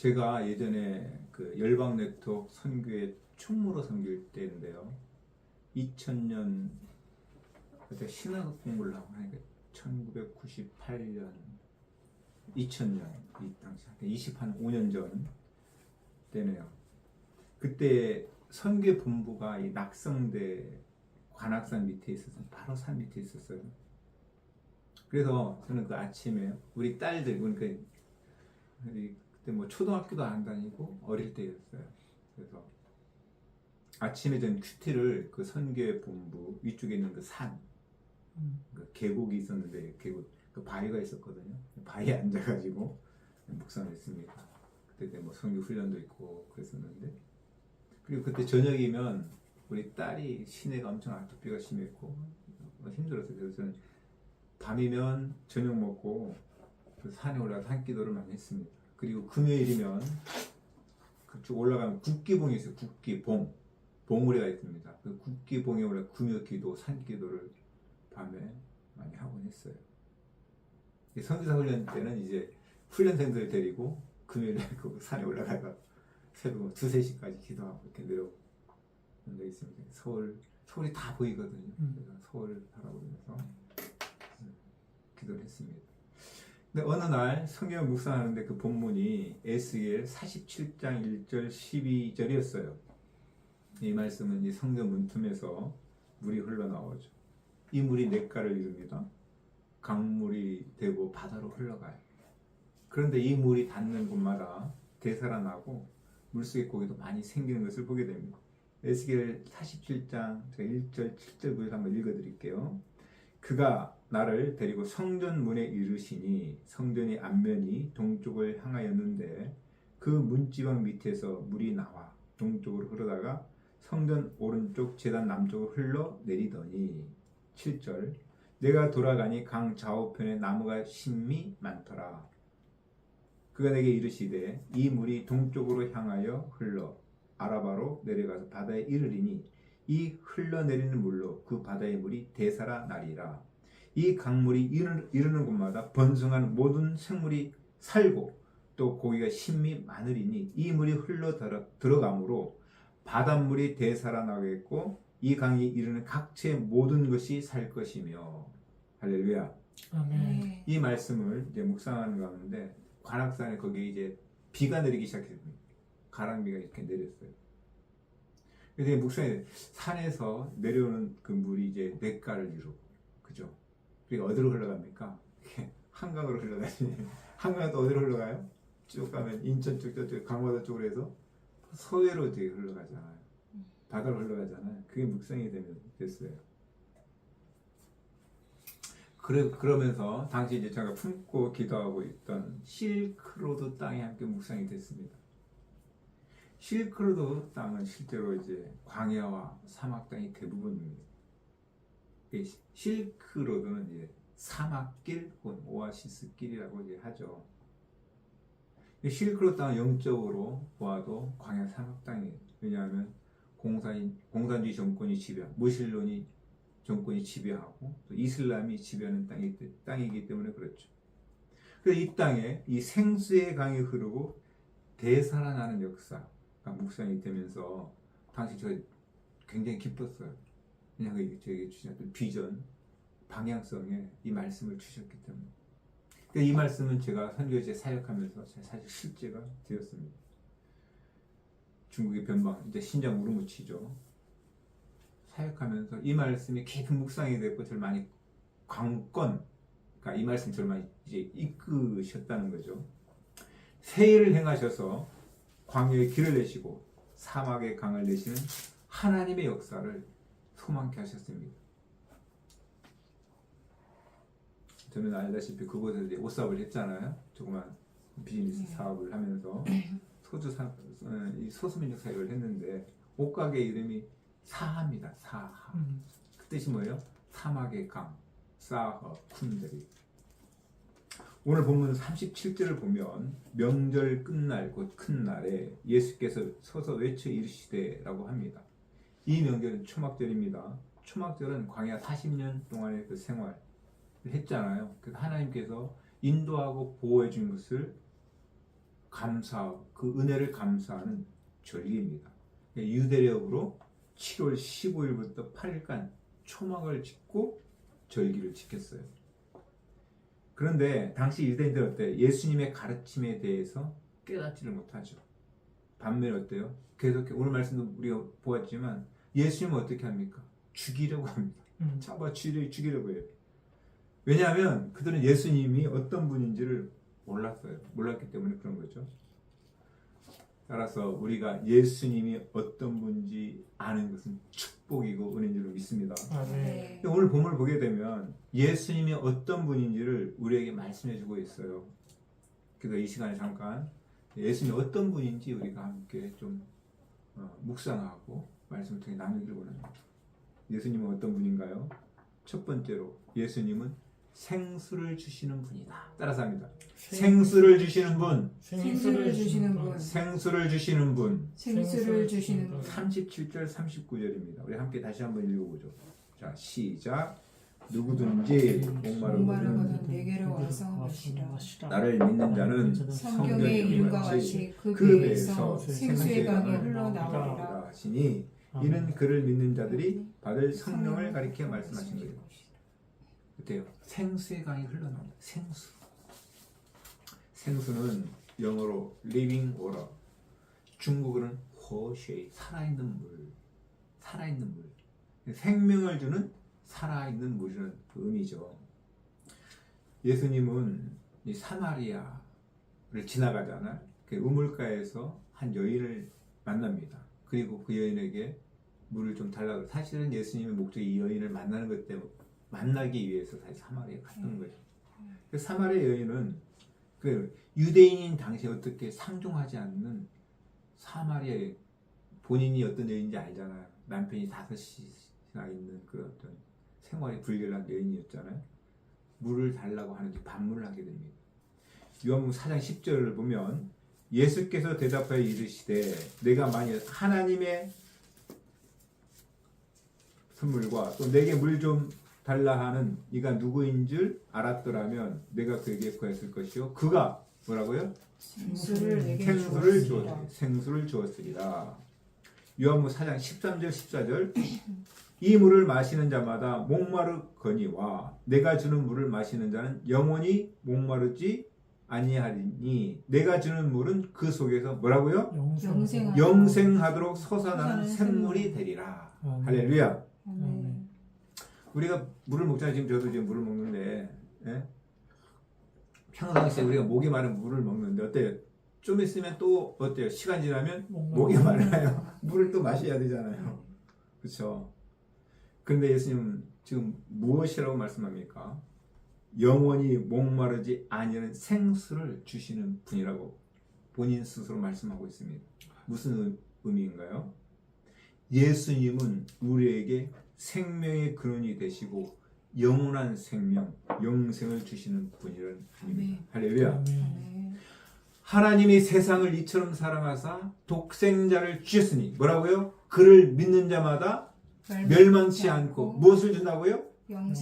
제가 예전에 그 열방 네트워크 선교회 총무로 섬길 때인데요. 2000년 그때 신학 공부를 하고 하니까 1998년, 2000년 이 당시 25년 전 때네요. 그때 선교 본부가 이 낙성대 관악산 밑에 있었어요. 바로 산 밑에 있었어요. 그래서 저는 그 아침에 우리 딸들 그러니까 그때 뭐 초등학교도 안 다니고 어릴 때였어요. 그래서 아침에 전 큐티를 그 선교회 본부 위쪽에 있는 그 산, 그 계곡이 있었는데 계곡 그 바위가 있었거든요. 바위에 앉아가지고 묵상을 했습니다. 그때 뭐 선교 훈련도 있고 그랬었는데 그리고 그때 저녁이면 우리 딸이 시내가 엄청 아토피가 심했고 힘들었어요. 그래서 저는 밤이면 저녁 먹고 그 산에 올라가서 산기도를 많이 했습니다. 그리고 금요일이면 그쪽 올라가면 국기봉이 있어요. 국기봉. 봉우리가 있습니다. 그 국기봉에 올라 금요기도, 산기도를 밤에 많이 하곤 했어요. 선교사 훈련 때는 이제 훈련생들 데리고 금요일에 그 산에 올라가서 새벽 2, 3시까지 기도하고 이렇게 내려온 데 있습니다. 서울이 다 보이거든요. 그래서 서울 바라보면서 기도를 했습니다. 근데 어느 날 성경을 묵상하는데 그 본문이 에스겔 47장 1절 12절이었어요. 이 말씀은 이 성경 문틈에서 물이 흘러나오죠. 이 물이 냇가를 이룹니다. 강물이 되고 바다로 흘러가요. 그런데 이 물이 닿는 곳마다 되살아나고 물속의 고기도 많이 생기는 것을 보게 됩니다. 에스겔 47장 1절 7절 9절 한번 읽어드릴게요. 그가 나를 데리고 성전 문에 이르시니 성전의 앞면이 동쪽을 향하였는데 그 문지방 밑에서 물이 나와 동쪽으로 흐르다가 성전 오른쪽 제단 남쪽으로 흘러 내리더니 7절 내가 돌아가니 강 좌우편에 나무가 심이 많더라. 그가 내게 이르시되 이 물이 동쪽으로 향하여 흘러 아라바로 내려가서 바다에 이르리니 이 흘러내리는 물로 그 바다의 물이 되살아나리라. 이 강물이 이르는 곳마다 번성한 모든 생물이 살고 또 고기가 심이 많으리니 이 물이 흘러 들어가므로 바닷물이 되살아나겠고 이 강이 이르는 각처의 모든 것이 살 것이며 할렐루야. 아멘. 이 말씀을 이제 묵상하는 가운데 관악산에 거기 이제 비가 내리기 시작했습니다. 가랑비가 이렇게 내렸어요. 그래서 묵상에 산에서 내려오는 그 물이 이제 냇가를 이루고, 그죠? 그리고 어디로 흘러갑니까? 한강으로 흘러가지. 한강은 또 어디로 흘러가요? 쭉 가면 인천 쪽, 저쪽 강화도 쪽으로 해서 서해로 이제 흘러가잖아요. 바다로 흘러가잖아요. 그게 묵상이 됐어요. 그러면서 당시 이제 제가 품고 기도하고 있던 실크로드 땅에 함께 묵상이 됐습니다. 실크로드 땅은 실제로 이제 광야와 사막 땅이 대부분입니다. 실크로드는 이제 사막길 혹은 오아시스 길이라고 이제 하죠. 실크로드 땅은 영적으로 보아도 광야 사막 땅이에요. 왜냐하면 공산주의 정권이 지배, 무신론이 정권이 지배하고 또 이슬람이 지배하는 땅이기 때문에 그렇죠. 그래서 이 땅에 이 생수의 강이 흐르고 되살아나는 역사가 묵상이 되면서 당시 제가 굉장히 기뻤어요. 왜냐하면 저에게 주셨던 비전, 방향성에 이 말씀을 주셨기 때문에. 이 말씀은 제가 선교제 사역하면서 사실 실제가 되었습니다. 중국의 변방, 이제 신장 우르무치죠. 사역하면서 이 말씀이 깊은 묵상이 됐고 저를 많이 그러니까 이 말씀 저를 많이 이제 이끄셨다는 거죠. 세일을 행하셔서 광야의 길을 내시고 사막의 강을 내시는 하나님의 역사를 소망케 하셨습니다. 저는 알다시피 그곳에서 이제 옷사업을 했잖아요. 조그만 비즈니스 사업을 하면서 이 소수민족 사역을 했는데 옷가게 이름이 사하입니다. 사하. 그 뜻이 뭐예요? 사막의 강, 사하 쿤데리. 오늘 본문 37절을 보면 명절 끝날 곧 큰 날에 예수께서 서서 외쳐 이르시되라고 합니다. 이 명절은 초막절입니다. 초막절은 광야 40년 동안의 그 생활을 했잖아요. 그래서 하나님께서 인도하고 보호해 준 것을 감사, 그 은혜를 감사하는 절기입니다. 유대력으로 7월 15일부터 8일간 초막을 짓고 절기를 지켰어요. 그런데 당시 유대인들 어때요? 예수님의 가르침에 대해서 깨닫지를 못하죠. 반면에 어때요? 계속 오늘 말씀도 우리가 보았지만 예수님은 어떻게 합니까? 죽이려고 합니다. 잡아 죽이려고 해요. 왜냐하면 그들은 예수님이 어떤 분인지를 몰랐어요. 몰랐기 때문에 그런 거죠. 따라서 우리가 예수님이 어떤 분인지 아는 것은 축복이고 은혜인 줄 믿습니다. 네. 오늘 본문을 보게 되면 예수님이 어떤 분인지를 우리에게 말씀해 주고 있어요. 그래서 이 시간에 잠깐 예수님이 어떤 분인지 우리가 함께 좀 묵상하고 말씀을 통해 나누기를 원합니다. 예수님은 어떤 분인가요? 첫 번째로 예수님은 생수를 주시는 분이다. 따라서 합니다. 생수를 주시는 분. 생수를 주시는 분. 생수를 주시는 분. 생수를 주시는 분. 37절 39절입니다. 우리 함께 다시 한번 읽어보죠. 자, 시작. 누구든지 목마르거든 내게로 와서 마시라. 나를 믿는 자는 성경의 이름과 같이 그 배에서 생수의 강이 흘러나오리라 하시니 이는 그를 믿는 자들이 받을 성령을 가리켜 말씀하신 거예요. 어때요? 생수의 강이 흘러나옵니다. 생수는 영어로 living water, 중국어는 호쉐이, 살아있는 물, 생명을 주는 살아있는 물이라는 그 의미죠. 예수님은 이 사마리아를 지나가잖아요. 그 우물가에서 한 여인을 만납니다. 그리고 그 여인에게 물을 좀 달라고. 사실은 예수님의 목적이 이 여인을 만나는 것 때문에 만나기 위해서 다시 사마리아에 갔던 거죠. 그 사마리아 여인은 그 유대인인 당시에 어떻게 상종하지 않는 사마리아 본인이 어떤 여인인지 알잖아요. 남편이 5이나 있는 그 어떤 생활이 불결한 여인이었잖아요. 물을 달라고 하는데 반문을 하게 됩니다. 요한복음 4장 10절을 보면 예수께서 대답하여 이르시되 내가 만일 하나님의 선물과 또 내게 물 좀 달라 하는 이가 누구인 줄 알았더라면 내가 그에게 구했을 것이요 그가 뭐라고요? 생수를 주었으리라. 요한복음 4장 13절 14절 이 물을 마시는 자마다 목마르거니와 내가 주는 물을 마시는 자는 영원히 목마르지 아니하리니 내가 주는 물은 그 속에서 뭐라고요? 영생하도록 솟아나는 샘물이 되리라. 할렐루야. 우리가 물을 먹잖아요. 저도 지금 물을 먹는데, 예? 평상시에 우리가 목이 마른 물을 먹는데 어때요? 좀 있으면 또 어때요? 시간 지나면 목이 말라요. 물을 또 마셔야 되잖아요. 그렇죠? 그런데 예수님은 지금 무엇이라고 말씀합니까? 영원히 목마르지 아니하는 생수를 주시는 분이라고 본인 스스로 말씀하고 있습니다. 무슨 의미인가요? 예수님은 우리에게 생명의 근원이 되시고 영원한 생명, 영생을 주시는 분이라는 의미입니다. 할렐루야. 하나님이 세상을 이처럼 사랑하사 독생자를 주셨으니 뭐라고요? 그를 믿는 자마다 멸망치 않고 무엇을 준다고요?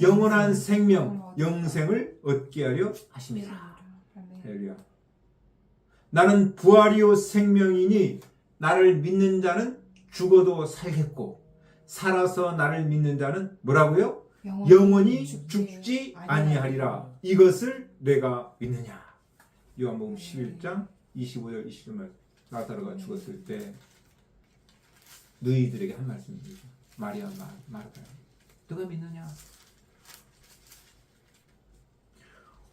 영원한 생명, 영생을 얻게 하려 하십니다. 할렐루야. 나는 부활이요 생명이니 나를 믿는 자는 죽어도 살겠고 살아서 나를 믿는 자는 뭐라고요? 영원히 죽지 아니하리라. 이것을 내가 믿느냐. 요한복음 11장 25절 20절 말씀. 나사로가 죽었을 때 너희들에게 한 말씀입니다. 마리아 마르다요. 누가 믿느냐?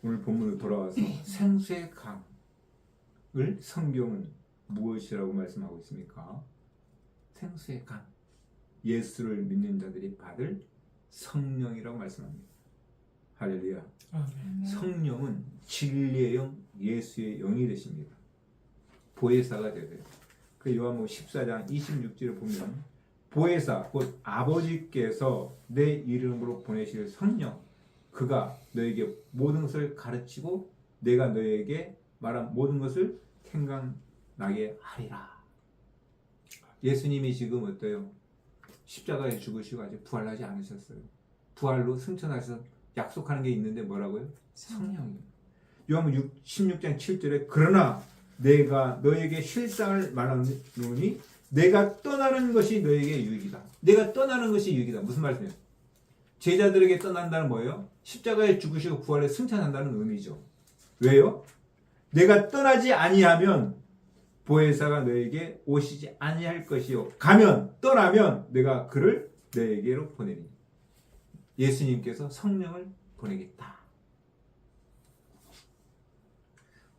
오늘 본문으로 돌아와서 생수의 강을 성경은 무엇이라고 말씀하고 있습니까? 생수의 강. 예수를 믿는 자들이 받을 성령이라고 말씀합니다. 할렐루야. 성령은 진리의 영, 예수의 영이 되십니다. 보혜사가 되세요. 그 요한복음 14장 26절을 보면 보혜사 곧 아버지께서 내 이름으로 보내실 성령 그가 너에게 모든 것을 가르치고 내가 너에게 말한 모든 것을 생각나게 하리라. 예수님이 지금 어때요? 십자가에 죽으시고 아직 부활하지 않으셨어요. 부활로 승천하셔서 약속하는 게 있는데 뭐라고요? 성령이요. 요한복음 16장 7절에 그러나 내가 너에게 실상을 말하노니 내가 떠나는 것이 너에게 유익이다. 내가 떠나는 것이 유익이다. 무슨 말씀이에요? 제자들에게 떠난다는 뭐예요? 십자가에 죽으시고 부활에 승천한다는 의미죠. 왜요? 내가 떠나지 아니하면 보혜사가 너에게 오시지 아니할 것이요. 떠나면 내가 그를 너에게로 보내리니. 예수님께서 성령을 보내겠다.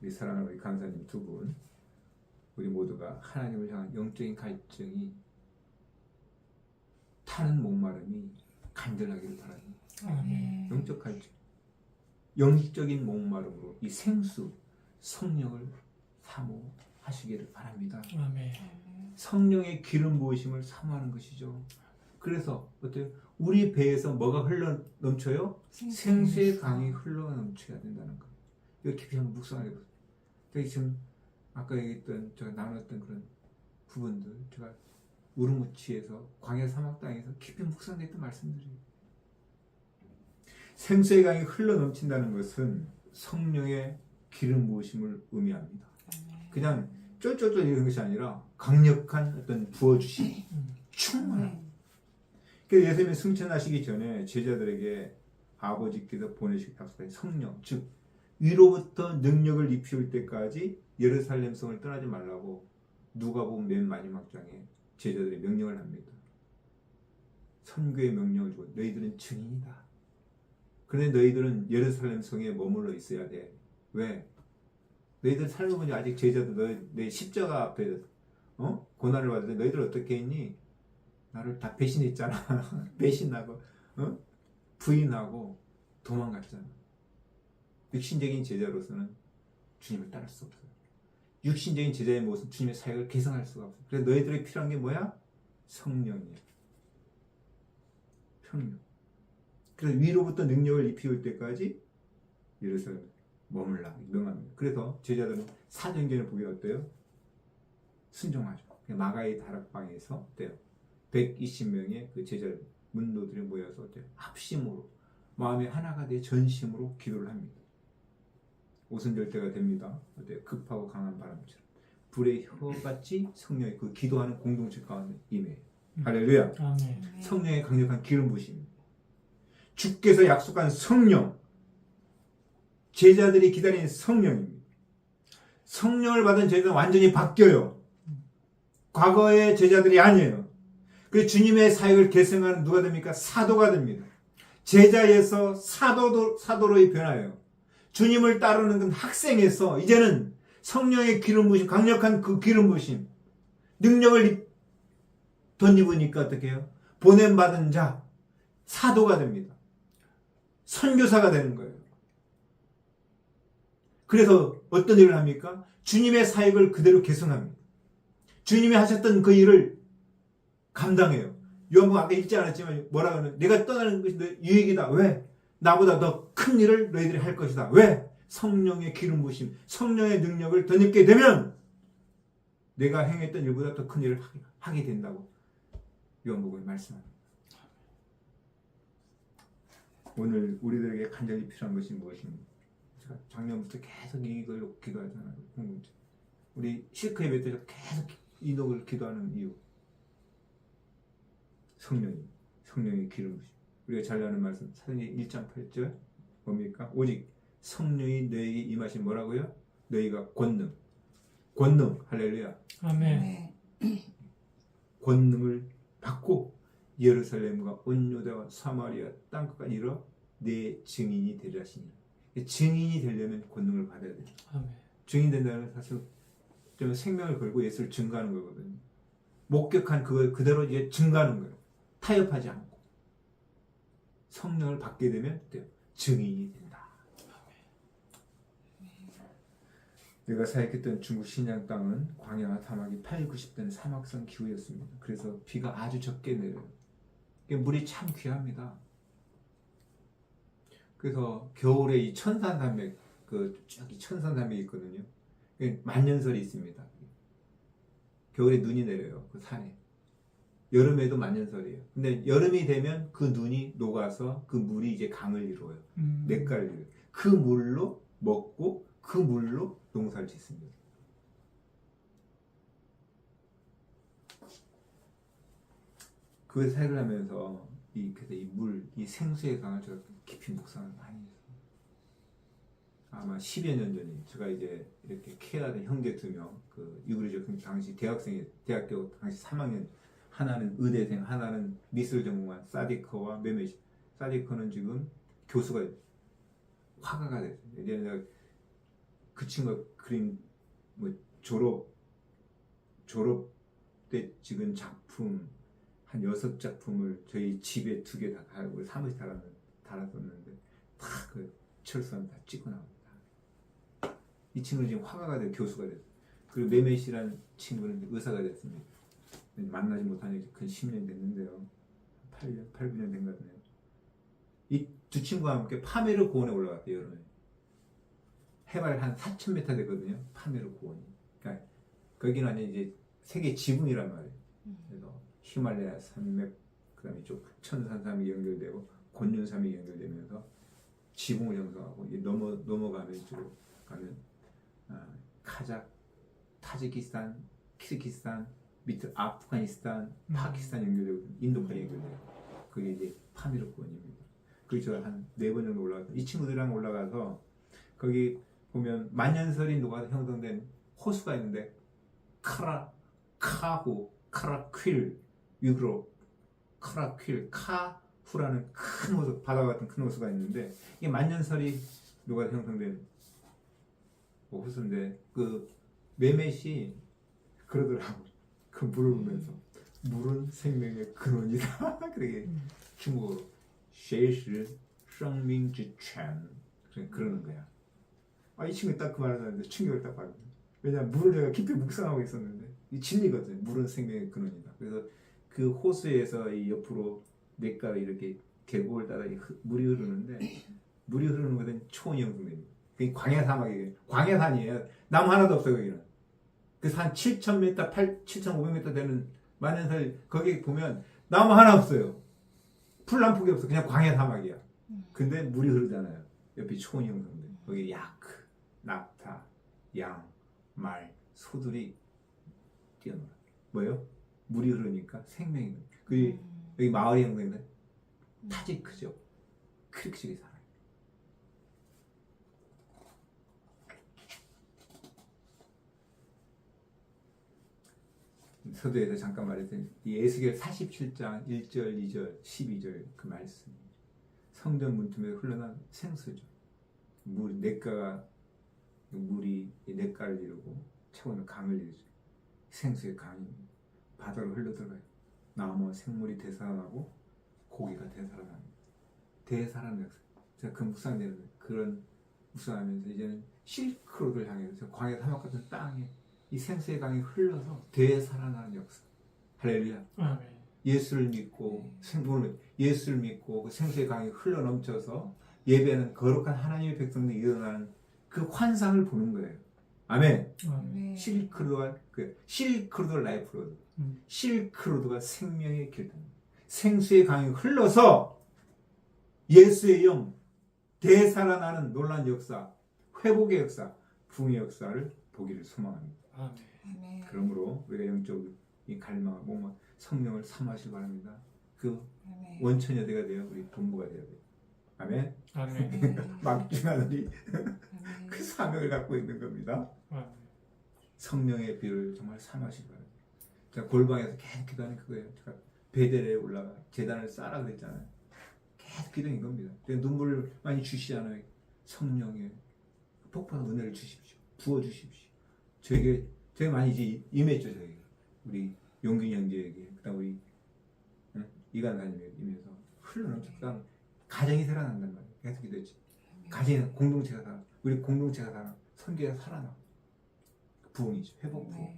우리 사랑하는 우리 강사님 두 분, 우리 모두가 하나님을 향한 영적인 갈증이 타는 목마름이 간절하기를 바랍니다. 아멘. 영적 갈증, 영적인 목마름으로 이 생수 성령을 사모하시기를 바랍니다. 아멘. 성령의 기름 부으심을 사모하는 것이죠. 그래서 어때요? 우리 배에서 뭐가 흘러 넘쳐요? 생수의 강이 흘러 넘쳐야 된다는 거예요. 이거 깊이 한번 묵상하게 보세요. 지금 아까 얘기했던 제가 나눴던 그런 부분들, 제가 우르무치에서 광야 사막 땅에서 깊이 묵상했던 말씀들이에요. 생수의 강이 흘러 넘친다는 것은 성령의 기름 부으심을 의미합니다. 그냥 쫄쫄쫄 이런 것이 아니라 강력한 어떤 부어주심, 충만함. 그래서 예수님이 승천하시기 전에 제자들에게 아버지께서 보내실 약속의 성령, 즉 위로부터 능력을 입히울 때까지 예루살렘 성을 떠나지 말라고 누가복음 맨 마지막 장에 제자들이 명령을 합니다. 선교의 명령을 주고 너희들은 증인이다. 그런데 너희들은 예루살렘 성에 머물러 있어야 돼. 왜? 너희들 살고 보니 아직 제자들 너희 십자가 앞에 고난을 받을 때 너희들 어떻게 했니? 나를 다 배신했잖아. 배신하고 부인하고 도망갔잖아. 육신적인 제자로서는 주님을 따를 수 없어요. 육신적인 제자의 모습, 주님의 사역을 개성할 수가 없어요. 그래서 너희들이 필요한 게 뭐야? 성령이야. 성령. 그래서 위로부터 능력을 입히울 때까지 예루살렘에 머물라 명합니다. 그래서 제자들은 사도행전을 보기 어때요? 순종하죠. 마가의 다락방에서 어때요? 120명의 그 제자 문도들이 모여서 어때요? 합심으로 마음이 하나가 돼 전심으로 기도를 합니다. 오순절 때가 됩니다. 어때요? 급하고 강한 바람처럼 불의 혀같이 성령의 그 기도하는 공동체 가운데 임해요. 할렐루야. 아멘. 성령의 강력한 기름 부으심입니다. 주께서 약속한 성령, 제자들이 기다리는 성령입니다. 성령을 받은 제자들은 완전히 바뀌어요. 과거의 제자들이 아니에요. 그 주님의 사역을 계승하는 누가 됩니까? 사도가 됩니다. 제자에서 사도로 변화해요. 주님을 따르는 그 학생에서 이제는 성령의 기름 부으심, 강력한 그 기름 부으심, 능력을 덧입으니까 어떻게 해요? 보냄받은 자, 사도가 됩니다. 선교사가 되는 거예요. 그래서 어떤 일을 합니까? 주님의 사역을 그대로 계승합니다. 주님이 하셨던 그 일을 감당해요. 요한복음 아까 읽지 않았지만 뭐라 하는? 내가 떠나는 것이 유익이다. 왜? 나보다 더 큰 일을 너희들이 할 것이다. 왜? 성령의 기름 부으심, 성령의 능력을 덧입게 되면 내가 행했던 일보다 더 큰 일을 하게 된다고 요한복음에 말씀합니다. 오늘 우리들에게 간절히 필요한 것이 무엇입니까? 제가 작년부터 계속 이걸 기도하잖아요. 우리 실크 예배 때 계속 이 녹을 기도하는 이유, 성령의 기름 부으심. 우리가 잘 아는 말씀 사도행전 1장 8절 뭡니까? 오직 성령이 너에게 임하신 뭐라고요? 너희가 권능, 할렐루야. 아멘. 권능을 받고 예루살렘과 온 유다와 사마리아 땅끝까지 이르러 내 증인이 되리라 하시니. 증인이 되려면 권능을 받아야 돼요. 아멘. 증인 된다는 건 사실 좀 생명을 걸고 예수를 증거하는 거거든요. 목격한 그걸 그대로 이제 증거하는 거예요. 타협하지 않고. 성령을 받게 되면 돼요. 증인이 된다. 내가 사역했던 중국 신장 땅은 광야와 사막이 8, 90도는 사막성 기후였습니다. 그래서 비가 아주 적게 내려요. 물이 참 귀합니다. 그래서 겨울에 이 천산산맥, 저기 천산산맥이 있거든요. 만년설이 있습니다. 겨울에 눈이 내려요. 그 산에. 여름에도 만년설이에요. 근데 여름이 되면 그 눈이 녹아서 그 물이 이제 강을 이루어요. 냇가를 이루어요. 그 물로 먹고 그 물로 농사를 짓습니다. 그 사역을 하면서 그래서 이 생수의 강을 제가 깊이 묵상을 많이 했어요. 아마 10여 년 전에 제가 이제 이렇게 케어하던 형제 2명, 그 유그리적 당시 대학교 당시 3학년, 하나는 의대생, 하나는 미술 전공한 사디커와 메메시. 사디커는 지금 교수가 화가가 됐어요. 이제 내가 그 친구가 그린 뭐 졸업 때 찍은 작품 한 6작품을 저희 집에 2개 다 달고 사무실 달았었는데 다 그 철수하면 다 찍고 나옵니다. 이 친구는 지금 화가가 되고 교수가 됐어요. 그리고 메메시라는 친구는 의사가 됐습니다. 만나지 못한 지 근 10년 됐는데요. 8년, 9년 된 것 같네요. 이 두 친구와 함께 파메르 고원에 올라갔대요, 여름에. 해발 한 4,000m 되거든요, 파메르 고원이. 그러니까 거기는 완전 이제 세계 지붕이란 말이에요. 그래서 히말라야 산맥, 그 다음에 이쪽 천산삼이 연결되고 곤륜삼이 연결되면서 지붕을 형성하고 이제 넘어가면 이쪽으로 가면 타지키스탄, 키르기스탄, 밑에 아프가니스탄, 파키스탄 연결되고 인도까지 연결돼요. 그게 이제 파미르 고원입니다. 그리고 제가 한 4번 정도 올라가서 이 친구들이랑 올라가서 거기 보면 만년설이 녹아서 형성된 호수가 있는데 카후, 카라퀼, 유그로, 카라퀼, 카후라는 큰 호수, 바다 같은 큰 호수가 있는데 이게 만년설이 녹아서 형성된 호수인데 그 메메시 그러더라고. 그 물을 보면서 물은 생명의 근원이다. 그러게 중국어로 水是生命之泉 그러는 거야. 이 친구 딱 그 말을 하는데 충격을 딱 받았어요. 왜냐면 물을 내가 깊이 묵상하고 있었는데 이 진리거든요. 물은 생명의 근원이다. 그래서 그 호수에서 이 옆으로 냇가로 이렇게 계곡을 따라 물이 흐르는데 물이 흐르는 것은 초원이 형성됩니다. 그게 광야 사막이에요. 광야산이에요. 나무 하나도 없어요. 거기는. 그래서 한 7,000m, 7,500m 되는 만년설 거기 보면 나무 하나 없어요. 풀 한 폭이 없어. 그냥 광야 사막이야. 근데 물이 흐르잖아요. 옆에 초원이 형성돼. 거기 야크, 낙타, 양, 말, 소들이 뛰어놀아. 뭐예요? 물이 흐르니까 생명이. 여기 마을이 형성돼. 타지크죠. 크릭식이 살아요. 서두에서 잠깐 말했던 이 에스겔 47장 1절, 2절, 12절 그 말씀. 성전 문틈에 흘러난 생수죠. 물이 냇가를 이루고 차오는 강을 이루죠. 생수의 강이 바다로 흘러들어가요. 나무와 생물이 되살아나고 고기가 되살아납니다. 되살아나는 역사. 제가 그 묵상되는 그런 묵상하면서 이제는 실크로드를 향해서 광야 사막 같은 땅에 이 생수의 강이 흘러서 되살아나는 역사. 할렐루야. 예수를 믿고 예수를 믿고 그 생수의 강이 흘러 넘쳐서 예배하는 거룩한 하나님의 백성들이 일어나는 그 환상을 보는 거예요. 아멘. 실크로드 라이프로드. 실크로드가 생명의 길입니다. 생수의 강이 흘러서 예수의 영 되살아나는 놀라운 역사, 회복의 역사, 부흥의 역사를 보기를 소망합니다. 아멘. 그러므로 우리가 영적으로 이 갈망과 목마 성령을 사모하시기 바랍니다. 그 아멘. 원천여대가 되어 우리 본부가 되어야 돼요. 아멘. 아멘. 막중하더니 아멘. 그 사명을 갖고 있는 겁니다. 성령의 비를 정말 사모하시기 바랍니다. 제가 골방에서 계속 기도하는 그거예요. 제가 베델에 올라가 제단을 쌓으라 그랬잖아요. 계속 기도한 겁니다. 눈물을 많이 주시잖아요. 성령의 폭발한 은혜를 주십시오. 부어주십시오. 저에게 많이 이제 임했죠. 저에게 우리 용균 형제에게 그다음 우리 이간사님에게 임해서 흘러넘쳐. 그다음 가정이 살아난단 말이에요. 계속 기도했죠. 가정이 공동체가 살아. 우리 공동체가 살아. 선교가 살아나. 부흥이죠. 회복 부흥.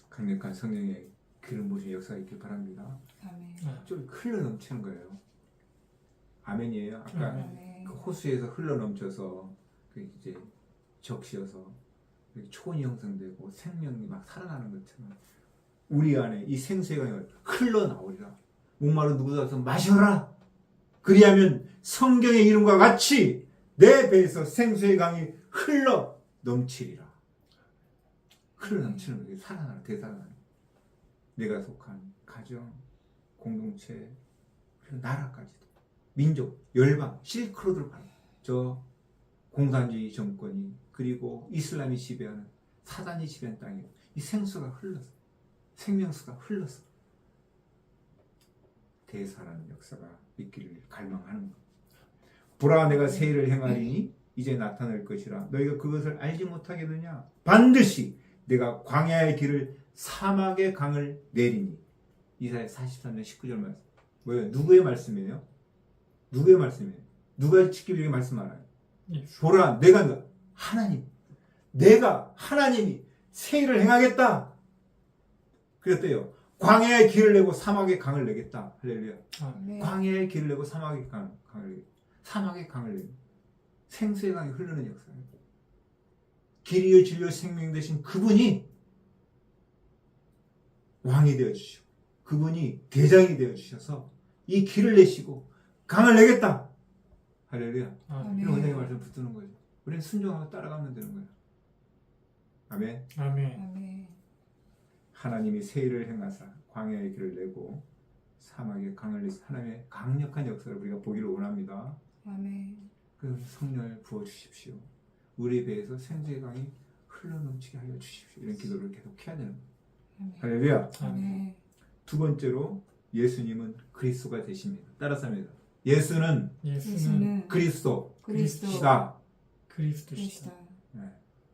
강력한 성령의 기름 부으신 역사가 있길 바랍니다. 아멘. 좀 흘러 넘치는 거예요. 아멘이에요. 아까 아멘. 그 호수에서 흘러 넘쳐서 그 이제 적시어서 초원이 형성되고 생명이 막 살아나는 것처럼 우리 안에 이 생수의 강이 흘러 나오리라. 목마른 누구도 와서 마셔라. 그리하면 성경의 이름과 같이 내 배에서 생수의 강이 흘러 넘치리라. 흘러넘치는 거예요. 살아나는 대살아나는. 내가 속한 가정, 공동체, 그리고 나라까지도 민족, 열방, 실크로드를 가는 저 공산주의 정권이 그리고 이슬람이 지배하는 사단이 지배하는 땅에 이 생수가 흘러서 생명수가 흘러서 대사라는 역사가 있기를 갈망하는 것. 보라 내가 새 일을 행하리니 이제 나타날 것이라 너희가 그것을 알지 못하겠느냐. 반드시 내가 광야의 길을 사막의 강을 내리니. 이사야 43년 19절 말씀. 뭐예요? 누구의 말씀이에요? 누구의 말씀이에요? 누가 직접 이렇게 말씀하나요? 보라 내가 하나님, 내가 하나님이 새 일을 행하겠다. 그랬대요. 광야의 길을 내고 사막의 강을 내겠다. 할렐루야. 아멘. 광야의 길을 내고 사막의 강을 내겠다. 사막의 강을 내고 생수의 강이 흐르는 역사예요. 길이요 진리요 생명 되신 그분이 왕이 되어주시고 그분이 대장이 되어주셔서 이 길을 내시고 강을 내겠다. 할렐루야. 아멘. 이런 은혜의 말씀 붙드는 거죠. 우리는 순종하고 따라가면 되는 거예요. 아멘. 아멘. 아멘. 하나님이 새 일을 행하사 광야의 길을 내고 사막의 강을 내서 하나님의 강력한 역사를 우리가 보기를 원합니다. 아멘. 그 성령을 부어주십시오. 우리 배에서 생수의 강이 흘러넘치게 하여 주십시오. 이런 기도를 계속 해야 되는 거예요. 아멘. 할렐루야. 아멘. 두 번째로 예수님은 그리스도가 되십니다. 따라서 합니다. 예수는 예수는 그리스도시다. 그리스도시다.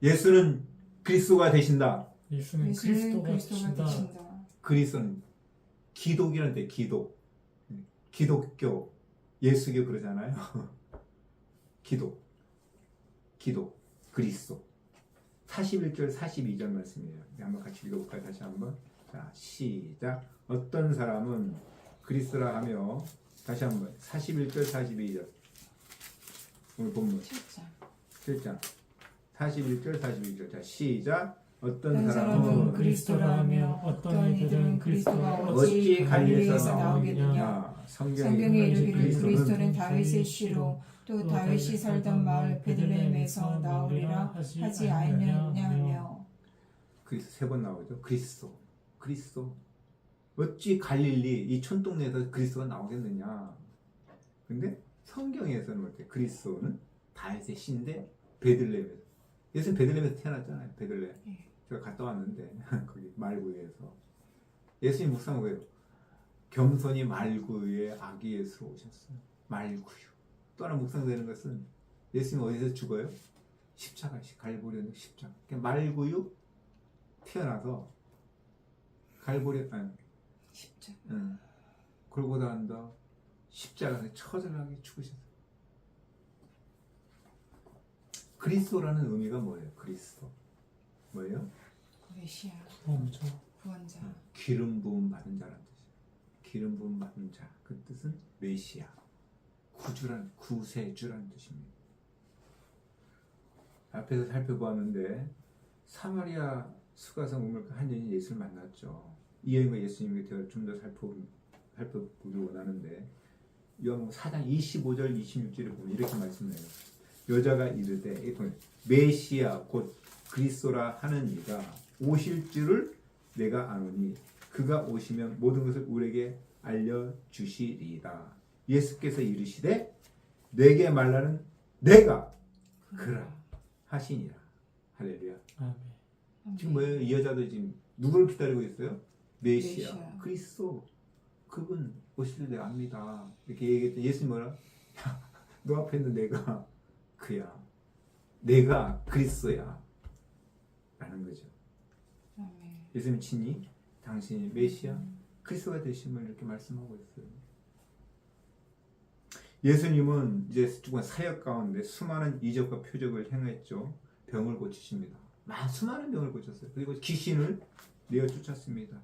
예수는 그리스도가 되신다. 예수는 예수는 그리스도가 그리스도가 되신다. 되신다. 그리스도는 기독이라는 데 기독. 기독교, 예수교 그러잖아요. 기독, 그리스도. 41절, 42절 말씀이에요. 한번 같이 읽어볼까요? 다시 한번. 자, 시작. 어떤 사람은 그리스도라 하며 다시 한번 41절, 42절. 오늘 본문 7장 41절, 42절. 자, 시작. 어떤 사람은 그리스도라 하며 어떤 이들은 그리스도가 어찌 갈릴리에서 나오겠느냐. 성경에 이르기를 그리스도는 다윗의 씨로 또 다윗이 살던 마을 베들레헴에서 나오리라 하지 아니하냐며. 그리스도 세 번 나오죠. 그리스도. 어찌 갈릴리 이 촌동네에서 그리스도가 나오겠느냐. 근데 성경에서는 어때? 그리스도는 다윗의 씨인데 베들레헴에서. 예수는 베들레헴에서 태어났잖아요. 베들레헴. 제가 갔다 왔는데 거기 말구에서 예수님 묵상 뭐예요? 겸손히 말구에 아기 예수로 오셨어요. 말구유. 또 하나 묵상되는 것은 예수님 어디서 죽어요? 십자가시 갈보리 십자가. 말구유 태어나서 갈보리 십자가. 골고다 언덕 십자가에 처절하게 죽으셨어요. 그리스도라는 의미가 뭐예요? 그리스도 뭐예요? 메시아. 구원자. 기름 부음 받은 자라는 뜻이에요. 기름 부음 받은 자. 그 뜻은 메시아. 구세주라는 뜻입니다. 앞에서 살펴보았는데 사마리아 수가성 우물 한 여인이 예수를 만났죠. 이 여인과 예수님의 대화를 좀 더 살펴보길 원하는데 요한복음 4장 25절 26절에 보면 이렇게 말씀해요. 여자가 이르되 메시아 곧 그리스도라 하는 이가 오실 줄을 내가 아노니 그가 오시면 모든 것을 우리에게 알려주시리이다. 예수께서 이르시되 내게 말하는 내가 그라 하시니라. 할렐루야. 아멘. 지금 뭐예요? 이 여자도 지금 누구를 기다리고 있어요? 메시아. 메시아. 그리스도. 그분 오실 줄 내가 압니다. 이렇게 얘기했더니 예수님 뭐라? 너 앞에 있는 내가 그야. 내가 그리스도야. 라는 거죠. 아멘. 예수님 친히 당신이 메시아 그리스도가 되심을 이렇게 말씀하고 있어요. 예수님은 이제 사역 가운데 수많은 이적과 표적을 행했죠. 병을 고치십니다. 수많은 병을 고쳤어요. 그리고 귀신을 내어 쫓았습니다.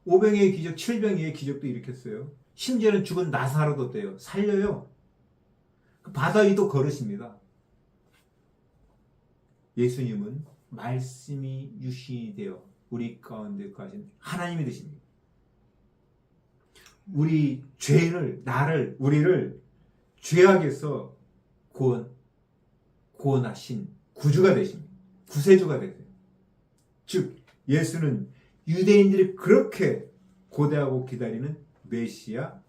5병의 기적, 7병의 기적도 일으켰어요. 심지어는 죽은 나사로도 떼요. 살려요. 그 바다 위도 걸으십니다. 예수님은 말씀이 유시되어 우리 가운데 가신 하나님이 되십니다. 우리 죄인을, 우리를 죄악에서 구원하신 구주가 되십니다. 구세주가 되세요. 즉 예수는 유대인들이 그렇게 고대하고 기다리는 메시아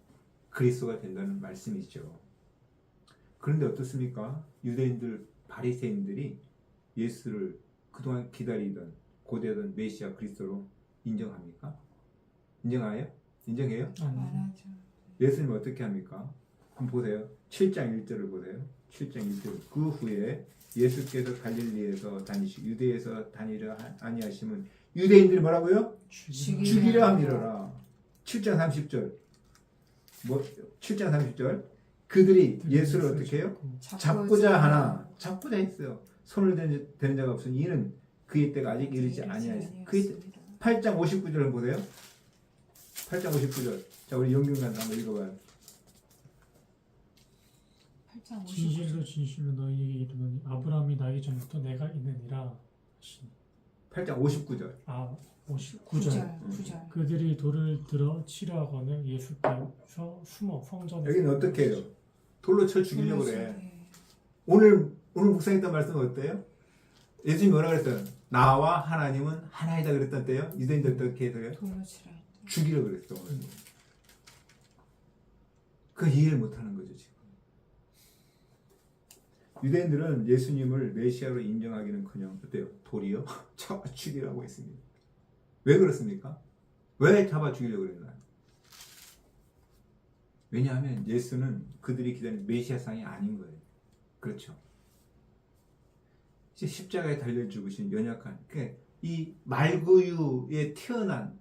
그리스도가 된다는 말씀이죠. 그런데 어떻습니까? 유대인들 바리새인들이 예수를 그동안 기다리던 고대하던 메시아 그리스도로 인정합니까? 인정해요? 인정해요? 아니, 말하죠. 예수님 어떻게 합니까? 한번 보세요. 7장 1절을 보세요. 7장 1절. 그 후에 예수께서 갈릴리에서 다니시고 유대에서 다니려 아니하심은 유대인들이 뭐라고요? 죽이려 함이로라. 7장 30절. 뭐 7장 30절. 그들이 예수를 어떻게 해요? 잡고자 하나 잡고자 했어요. 손을 대는 자가 없으니 이는 그의 때가 아직 이르지 아니하였어요. 그의 때 8장 59절을 보세요. 8장 59절. 자, 우리 영균관도 한번 읽어봐요. 8장 59절. 진실로 진실로 너희에게 이르노니 아브라함이 나기 전부터 내가 있느니라 하시니. 8장 59절. 아 59절 9절. 그들이 돌을 들어 치려 하거늘 예수께서 숨어 성전에 여기는 어떻게 해요? 돌로 쳐 죽이려고 그래. 네. 오늘 묵상했던 말씀은 어때요? 예수님이 뭐라 그랬어요? 나와 하나님은 하나이다 그랬던 때요. 유대인들 어떻게 해서요? 돌로 치라 했다. 죽이려고 그랬어. 그 이해를 못하는 거죠 지금. 유대인들은 예수님을 메시아로 인정하기는커녕 어때요? 도리어 잡아 죽이라고 했습니다. 왜 그렇습니까? 왜 잡아 죽이려고 그랬나요? 왜냐하면 예수는 그들이 기다리는 메시아상이 아닌 거예요. 그렇죠? 십자가에 달려 죽으신 연약한 이 말구유에 태어난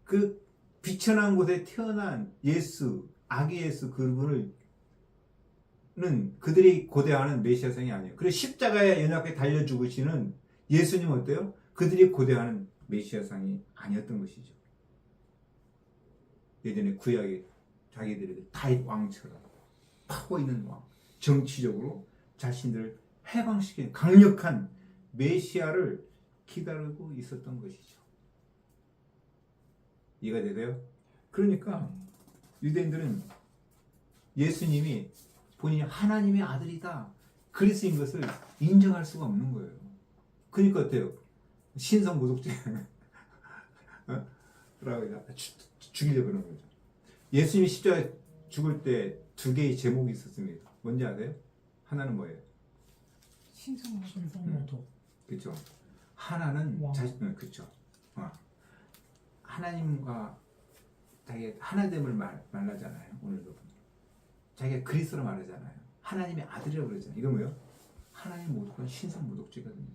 그 비천한 곳에 태어난 예수, 아기 예수 그분을 그들이 고대하는 메시아상이 아니에요. 그래서 십자가에 연약하게 달려 죽으시는 예수님은 어때요? 그들이 고대하는 메시아상이 아니었던 것이죠. 예전에 구약의 자기들이 다윗 왕처럼 파워 있는 왕, 정치적으로 자신들을 해방시킨 강력한 메시아를 기다리고 있었던 것이죠. 이해가 되세요? 그러니까 유대인들은 예수님이 본인이 하나님의 아들이다 그리스도인 것을 인정할 수가 없는 거예요. 그러니까 어때요? 신성 모독죄 라고 죽이려고 그러는 거죠. 예수님이 십자가에 죽을 때 두 개의 제목이 있었습니다. 뭔지 아세요? 하나는 뭐예요? 신성모독 그렇죠. 하나는 왕. 그렇죠. 하나님과 자기 하나됨을 말하잖아요. 오늘도 자기가 그리스도로 말하잖아요. 하나님의 아들이라고 그러잖아요. 이건 뭐예요? 하나님 모독한 신성 모독죄거든요.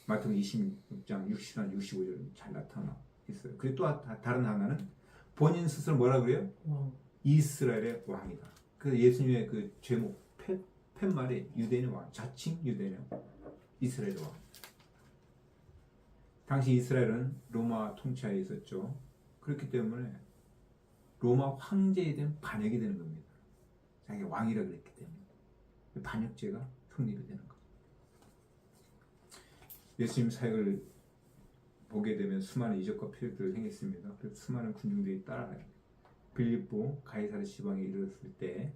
마태복음 26장 60절 65절 잘 나타나 있어요. 그리고 또 다른 하나는 본인 스스로 뭐라 그래요? 이스라엘의 왕이다. 그래서 예수님의 그 제목 팻말이 유대인의 왕, 자칭 유대인의 이스라엘의 왕. 당시 이스라엘은 로마 통치하에 있었죠. 그렇기 때문에 로마 황제에 대한 반역이 되는 겁니다. 자기가 왕이라 그랬기 때문에 반역죄가 성립이 되는 겁니다. 예수님 사역을 보게 되면 수많은 이적과 표적들을 행했습니다. 그래서 수많은 군중들이 따라가요. 빌립보 가이사랴 지방에 이르렀을 때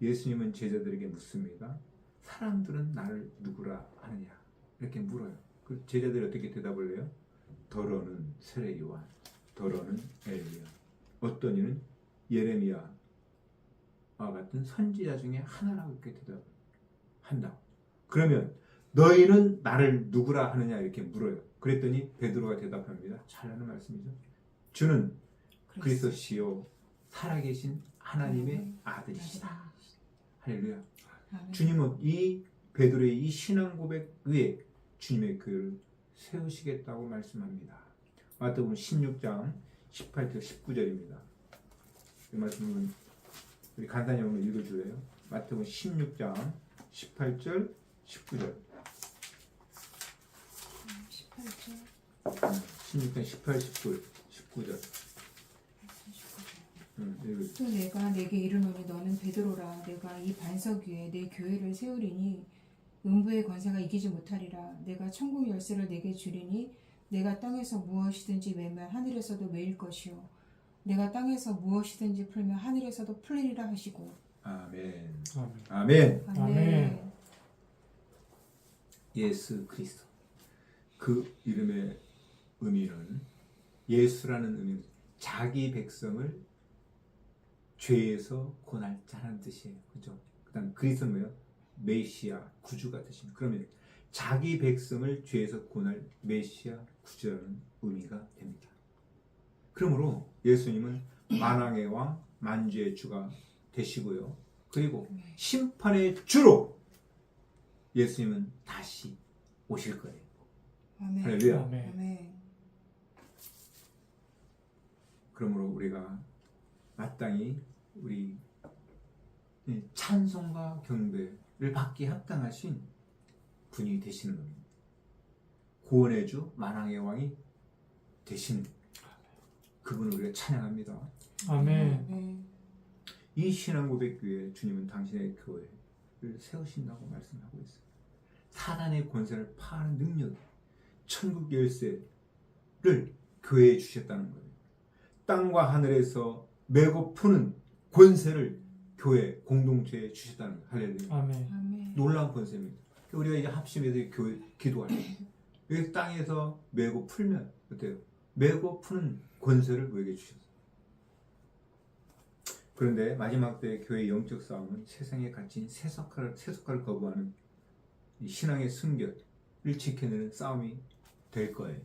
예수님은 제자들에게 묻습니다. 사람들은 나를 누구라 하느냐? 이렇게 물어요. 그 제자들이 어떻게 대답을 해요? 더러는 세례 요한, 더러는 엘리야, 어떤 이는 예레미야와 같은 선지자 중에 하나라고 이렇게 대답한다. 그러면 너희는 나를 누구라 하느냐 이렇게 물어요. 그랬더니 베드로가 대답합니다. 잘하는 말씀이죠. 주는 그리스도시요 살아계신 하나님의 아들이시다. 할렐루야. 주님은 이 베드로의 이 신앙 고백 위에 주님의 교회를 세우시겠다고 말씀합니다. 마태복음 16장 18절 19절입니다. 이 말씀은 우리 간단히 한번 읽어줄래요? 마태복음 16장 18절 19절 16장 18, 19절 또 내가 내게 이르노니 너는 베드로라. 내가 이 반석 위에 내 교회를 세우리니 음부의 권세가 이기지 못하리라. 내가 천국 열쇠를 내게 주리니 내가 땅에서 무엇이든지 매면 하늘에서도 매일 것이요 내가 땅에서 무엇이든지 풀면 하늘에서도 풀리리라 하시고. 아멘. 아멘. 아멘. 아멘. 예수 그리스도 그 이름의 의미는 예수라는 의미는 자기 백성을 죄에서 고날 자라는 뜻이에요. 그죠? 그다음 그리스도는 뭐예요? 메시아 구주가 되십니다. 그러면 자기 백성을 죄에서 고날 메시아 구주라는 의미가 됩니다. 그러므로 예수님은 만왕의 왕 만주의 주가 되시고요. 그리고 심판의 주로 예수님은 다시 오실 거예요. 아멘. 할렐루야. 아멘. 아멘. 그러므로 우리가 마땅히 우리 찬송과 경배를 받기 합당하신 분이 되시는 겁니다. 구원의 주 만왕의 왕이 되신 그분을 우리가 찬양합니다. 아멘. 아멘. 이 신앙고백교회 주님은 당신의 교회를 세우신다고 말씀하고 있어요. 사단의 권세를 파하는 능력, 천국 열쇠를 교회에 주셨다는 거예요. 땅과 하늘에서 메고 푸는 권세를 교회 공동체에 주셨다는 거예요. 할렐루야. 아멘. 아멘. 놀라운 권세입니다. 우리가 이제 합심해서 교회 기도할 때 여기 땅에서 메고 풀면 어때요? 메고 푸는 권세를 우리에게 주셨어요. 그런데 마지막 때 교회의 영적 싸움은 세상에 갇힌 세속화를 거부하는 이 신앙의 순결을 지켜내는 싸움이 될 거예요.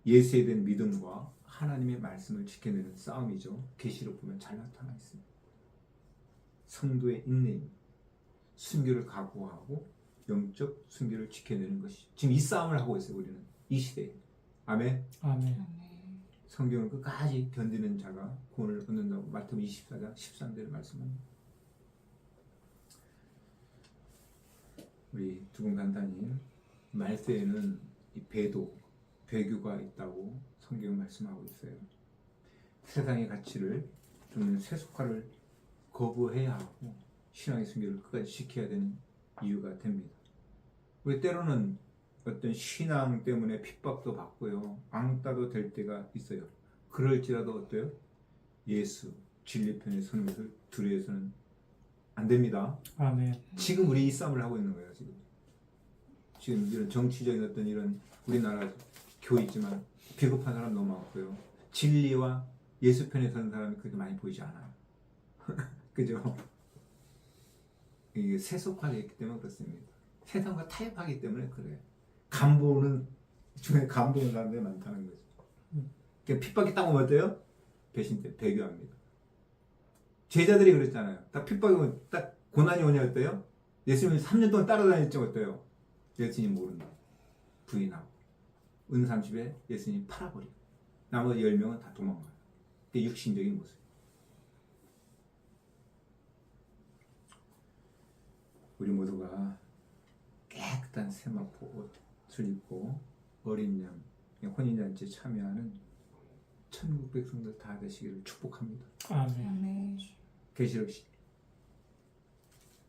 예수에 대한 믿음과 하나님의 말씀을 지켜내는 싸움이죠. 계시록 보면 잘 나타나 있습니다. 성도의 인내임, 순결을 각오하고 영적 순결을 지켜내는 것이 지금 이 싸움을 하고 있어요. 우리는 이 시대에. 아멘. 아멘. 아멘. 성경을 끝까지 견디는 자가 구원을 얻는다고 마태복음 24장 13절을 말씀합니다. 우리 두 분 간단히 말세에는 이 배도, 배교가 있다고 성경은 말씀하고 있어요. 세상의 가치를 좀 세속화를 거부해야 하고 신앙의 순결을 끝까지 지켜야 되는 이유가 됩니다. 우리 때로는 어떤 신앙 때문에 핍박도 받고요. 왕따도 될 때가 있어요. 그럴지라도 어때요? 예수, 진리편에 서는 것을 두려워해서는 안 됩니다. 아멘. 지금 우리 이 싸움을 하고 있는 거예요. 지금 이런 정치적인 어떤 이런 우리나라 교회 있지만 비겁한 사람 너무 많고요. 진리와 예수 편에 서는 사람이 그렇게 많이 보이지 않아요. 그죠? 이게 세속화되기 때문에 그렇습니다. 세상과 타협하기 때문에 그래요. 간보는 중에 간보는 사람들이 많다는 거죠. 그러니까 핍박이 딱 오면 어때요? 배신 때 배교합니다. 제자들이 그랬잖아요. 딱 핍박이 오면 딱 고난이 오냐 어때요? 예수님을 3년 동안 따라다녔죠 어때요? 예수님 모른다. 부인하고 은 30에 예수님 팔아버리고 나머지 10명은 다 도망가요. 그게 육신적인 모습. 우리 모두가 깨끗한 세마포 옷을 입고 어린 양 혼인잔치에 참여하는 천국 백성들 다 되시기를 축복합니다. 아멘. 아멘. 계시록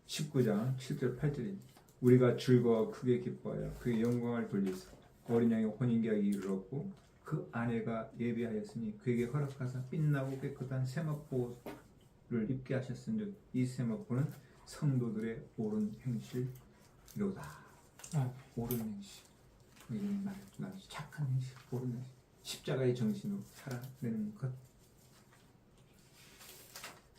19장 7절 8절입니다. 우리가 즐거워 크게 기뻐하여 그의 영광을 돌리사 어린 양의 혼인계약이 이르렀고 그 아내가 예비하였으니 그에게 허락하사 빛나고 깨끗한 세마포를 입게 하셨은즉 이 세마포는 성도들의 옳은 행실이로다. 옳은 행실. 이런 말, 착한 행실, 옳은 행실. 십자가의 정신으로 살아내는 것.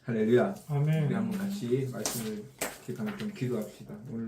할렐루야. 아멘. 우리 한번 같이 말씀을 기억하며 좀 기도합시다. 오늘